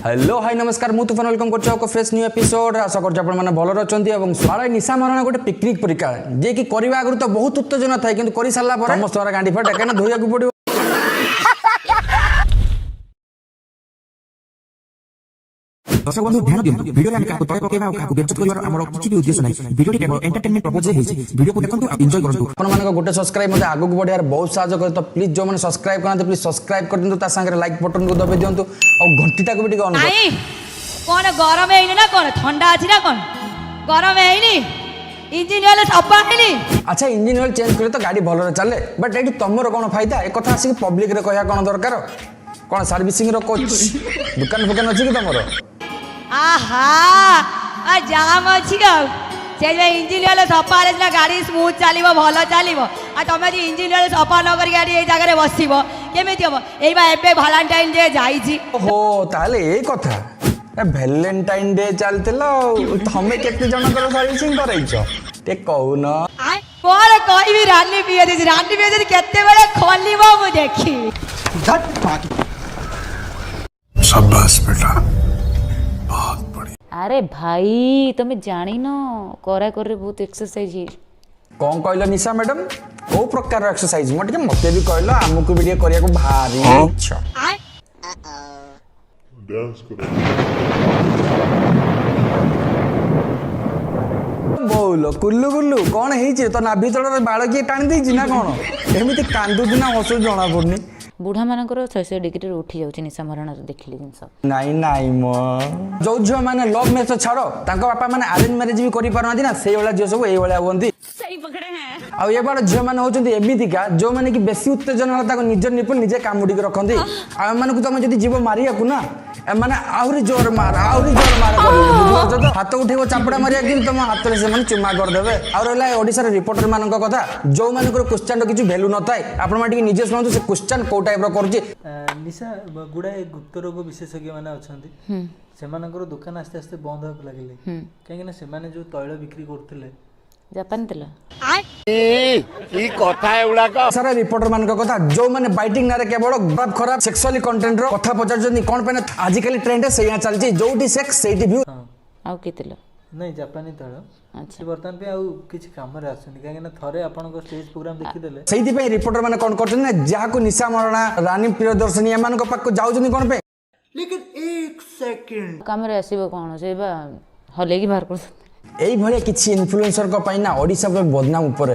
Hello hi नमस्कार मु तुफान वेलकम करछो फ्रेश न्यू एपिसोड आशा करछ आपण माने भलो रहचंती एवं सारा निशा महाराणा गोटे पिकनिक परिका जे कि करबा आगु तो बहुत उत्तेजना थाए किंतु करि सारला पर समस्त वाला गांडी फटा केना धोया को पड़ियो दर्शक बंधु ध्यान दियंतु वीडियो रे हम काको तय पकेबा काको बेइज्जत करिवार हमर किछि भी उद्देश्य नै वीडियो टी केवल एंटरटेनमेंट पर्पज हेछि वीडियो को देखंतु आ एन्जॉय करंतु आपण माने गोटे सब्सक्राइब मते आगु को बढ़ियार बहुत सहायता करे तो प्लीज जो माने सब्सक्राइब करनते प्लीज सब्सक्राइब कर दियंतु ता संगे लाइक बटन को दबे दियंतु और घंटीटा को भी टिके ऑन कर नहीं कौन गरम है ना कौन ठंडा अछि ना कौन गरम है नी इंजन वाले सफा है अच्छा इंजन ऑयल चेंज करे तो गाड़ी भलो रे चले बट एटी तमरो कोन फायदा ए कथा आसी पब्लिक रे कहया कोन दरकार कोन सर्विसिंग रो कोच दुकान अछि कि तमरो आहा आ जाम अछि ग से इंजन वाले सफा रे ना गाड़ी स्मूथ चलीबो भलो चलीबो आ तमे जे इंजन वाले सफा न करी गाड़ी ए जगह रे बसिबो केमिति हबो एई बा एबे वैलेंटाइन डे जाई छी ओहो ताले ए कथा वैलेंटाइन डे चलतिलो तमे केते जन कर सर्विसिंग करैछो ते कहून कोन कहबी रानी पिए दे केते बेले खोलिबो मु देखी शाबाश बेटा बहुत बढ़िया। अरे भाई तुम्हें जानी न करा कर बहुत एक्सरसाइज है कौन कहलो निशा मैडम ओ प्रकार एक्सरसाइज मटे मते भी कहलो हमकु वीडियो करिया को भारी इच्छा डांस करो बोलो कुल्लू कुल्लू कौन हेछि तो नाभि तळर बाळ की टाणी देछि ना कोन एमिति कांदु दिना हसु जणा पड़नी बुढ़ा मानकर 600 डिग्री उठी जाउछि निशा महाराणा देखिली जिंस नाई नाई मो जो झियो माने लव मैरेज छाड़ो तांको बापा माने अरेंज मैरेज भी करि पारनाती ना सेई वाला झियो सब एई वाला होंती सही पकड़े हैं आ ये बार झियो माने होचंती एमितिका जो माने कि बेसी उत्तेजना ताको निज निपुण निजे कामुडी के रखंती आ माने को तुम जदी जीव मारिया को ना माने आहुरी जोर मार करिवे बुझो तो हाथ उठेबो चापड़ा मारिया कि तुम हाथ रे से माने चुमा कर देबे आ रहला ओडिसा रे रिपोर्टर मानक कथा जो माने को क्वेश्चन रो किछ वैल्यू नताय आपण माटी निजे सुनतो से क्वेश्चन को टाइप रो करछि निशा गुड़ाए गुप्त रोग विशेषज्ञ मैंने अच्छा से दुकान आस्ते आस्ते बंद होगा लगे कहीं से जो तैल बिक्री करते जापान तेल सारा रिपोर्टर मान कथा जो माने बाइटिंग नारे केवल खराब सेक्सुअली कंटेंट रो कथा पचार कोन पे आजिकल ट्रेंड से चलती जोटी सेक्स सेठी व्यू आउ के तेल नहीं जापानी तैल अच्छा बर्तमान पे आउ किछि काम रे आसुनी काहे ना थरे आपन को स्टेज प्रोग्राम देखि देले सेठी पे रिपोर्टर माने कोन करछन ना जहा को निशा महाराणा रानी प्रियदर्शनी एमान को पाक को जाउछन कोन पे लेकिन एक सेकंड काम रे आसीबो कोन से बा हले की बाहर कर एई भले किछि इन्फ्लुएंसर को पाइना ओडिसा पे बदनाम ऊपर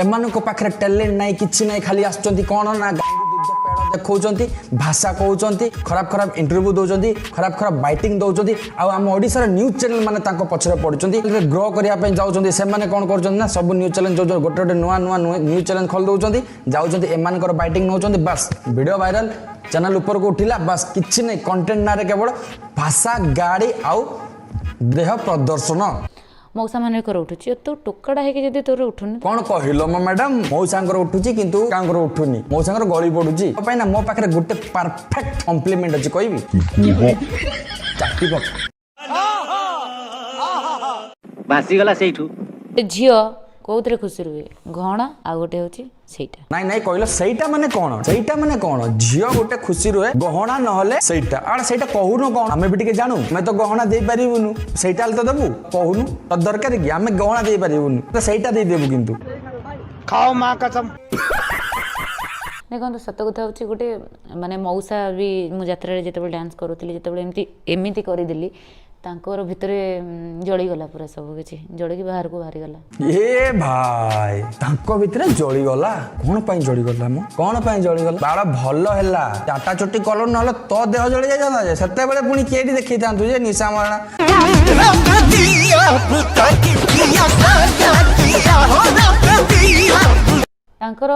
एमान को पाखरे टैलेंट नाही किछि नाही खाली आछंती कोन ना गांडी दुध पेड़ देखौचंती भाषा कहउचंती खराब खराब इंटरव्यू दउचंती खराब खराब बाइटिंग दउचंती आ हम ओडिसा रे न्यूज़ चैनल माने तांको पछरे पडुचंती ग्रो करिया पे जाउचंती से माने कोन करचंती ना सब न्यूज़ चैनल जो गोटे गोटे नुआ नुआ न्यूज़ चैनल खोल दउचंती जाउचंती एमान कर बाइटिंग नउचंती बस वीडियो वायरल चैनल ऊपर को उठिला बस किछि नाही कंटेंट नारे केवल भाषा गाड़ी आउ देह प्रदर्शन मौसा माने कर उठुची तो टोकड़ा है कि जदी तोर उठुनी कौन कहलो मो मैडम मौसांकर उठुची किंतु कांकर उठुनी मौसांकर गळी पडुची पई ना मो पाखरे गुटे परफेक्ट कॉम्प्लीमेंट अछि कहबी चाटी पक बासी गला सेठू झियो कोउतरे खुशी रुए घणा आ गोटे होची सेटा नहीं नहीं कहलो सेटा माने कोन झियो गुटे खुशी रुए गहना नहले सेटा आड़ सेटा कहूनो कोन हमें भी टिके जानू मैं तो गहना दे परिबुनु सेटा तो देबू कहूनु तो दरकार कि हमें गहना दे परिबुनु तो सेटा दे देबू किंतु खाओ मां कसम देखो सत कथा होची गोटे माने मौसा भी मु यात्रा रे जेतेबे डांस करूतली जेतेबे एमिति करि दिली तांकर भितरे जळी गला पूरा सब किछि जळी की बाहर को बाहरी गला ए भाई तांको भितरे जळी गला कोन पई जळी गला मो कोन पई जळी गला बाळ भलो हैला टाटा चोटी कलर नहले तो देह जळी जाय जाना जे सते बेले पुनी केडी देखि तांतु जे निशा मारना तांकर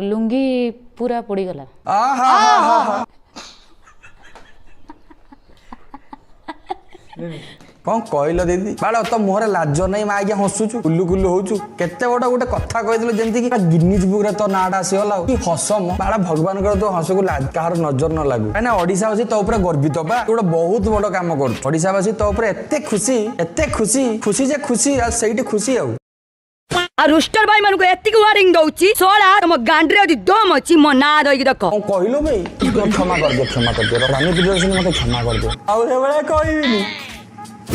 लुंगी पूरा पड़ी गला आहा कौन कहल दीदी बाड़ तो मुहर लाज नहीं माँ आज्ञा हसुचु कुल्लू कुल्लू होचु केते बड़ गोटे कथा कही जमती कि गिनीज बुक रे तो नाटा आसीगला हसम बाड़ा भगवान तो हस को कहार नजर न लागू कहीं ओडिशावासी तो ऊपर गर्वित बा गोटे बहुत बड़ काम कर ओडिशावासी तो ऊपर एते खुशी खुशी जे खुशी आ खुशी आउ आ रुस्टर भाई मानको एतिक वार्निंग दउची सोळा तम गांडरे अदि दम अछि मो ना दइक देखो कौन कहलो भाई क्षमा कर दियो रानी प्रियदर्शनी मते क्षमा कर दियो आउ ए बेला कहबिनी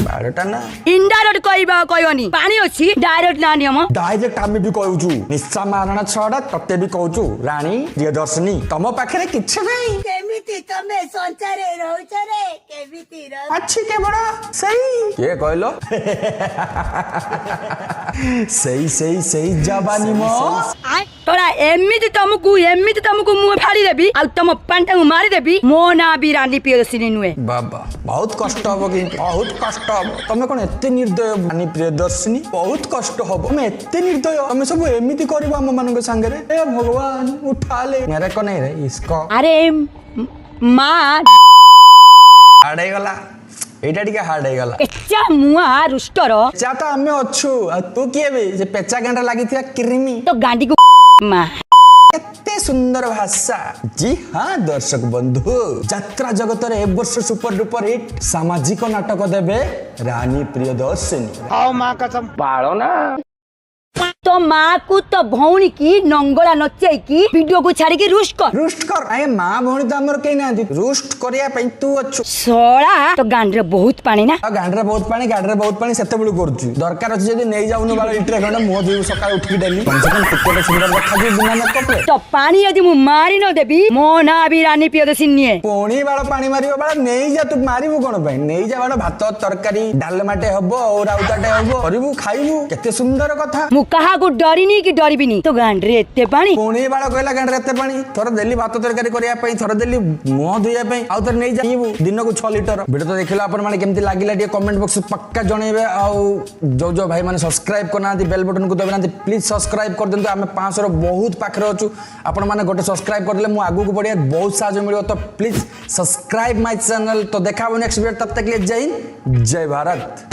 बारटा ना इनडायरेक्ट कहबा कहबनी पानी अछि डायरेक्ट ना नियम डायरेक्ट आमे भी कहूचु निशा महाराणा छड़ा तते भी कहूचु रानी प्रियदर्शनी तम पाखरे किछ नहीं केमिति तमे संसारे रहउछ रे केमिति रह अच्छी के बड़ा सही के कहलो सही जवानी मो तोरा एमिति तमकु मुंह फाड़ी देबी आ तम पांटा को मारी देबी मो ना भी रानी प्रियदर्शनी नुए बाबा बहुत कष्ट हबो कि बहुत कष्ट हबो तमे कोन एते निर्दय रानी प्रियदर्शनी बहुत कष्ट हबो तमे एते निर्दय तमे सब एमिति करबो हम मानक संगे रे ए भगवान उठा ले मेरे को नहीं रे इसको अरे मां हार्ड है गला एटा टिके हार्ड है गला एच्चा मुआ रुस्टर चा तो हमें अच्छू आ तू किए बे जे पेचा गंडा लागि थिया किरमी तो गांडी को मां केते सुंदर भाषा जी हाँ दर्शक बंधु यात्रा जगत रे एक वर्ष सुपर डुपर हिट सामाजिक नाटक देबे रानी प्रियदर्शनी खाओ माँ कसम बाड़ो ना तो माँ को तो भौणी की नंगला नचाई की वीडियो को छाड़ी की रुस्ट कर आए माँ भौणी तो हमर केही नांती रुस्ट करिया पई तू अच्छु सोळा तो गांडरे बहुत पानी ना गांडरे बहुत पानी सेते बेलु करछु दरकार अछि जदी नै जाउनु बाला लिटर खंड मुह धुई सकाळ उठी डेली कम से कम टिकट सुंदर देखा जे बिना मेकअप रे तो पानी यदि मु मारी न देबी मो ना भी रानी प्रियदर्शनी निए पोणी बाला पानी मारिबो बाला नै जा तू मारिबो कोन पई नै जा बाला भात तरकारी डालमाटे हबो और आउताटे हबो करिबु खाइबु केते सुंदर कथा मु कहा को डरिनी कि डरिबिनी तो गांडरे एते पानी पुणी बाला कहला गांडरे एते पानी थोर देली भात तरकारी करिया पई थोर देली मुह धुइया पई आउ तर नै जाइबु दिन को 6 लिटर वीडियो तो देखिला अपन माने केमति लागिला डी कमेंट बॉक्स पक्का जणेबे आउ जो भाई माने सब्सक्राइब करना बेल बटन को दबेना प्लीज सब्सक्राइब कर देंतु आमे 500 रो बहुत पाखरे अछु अपन माने गोटे सब्सक्राइब कर देले मु आगु को बढ़िया बहुत साहाय्य मिलियो तो प्लीज सब्सक्राइब माय चैनल तो देखाबो नेक्स्ट वीडियो तब तक के लिए जय हिंद जय भारत।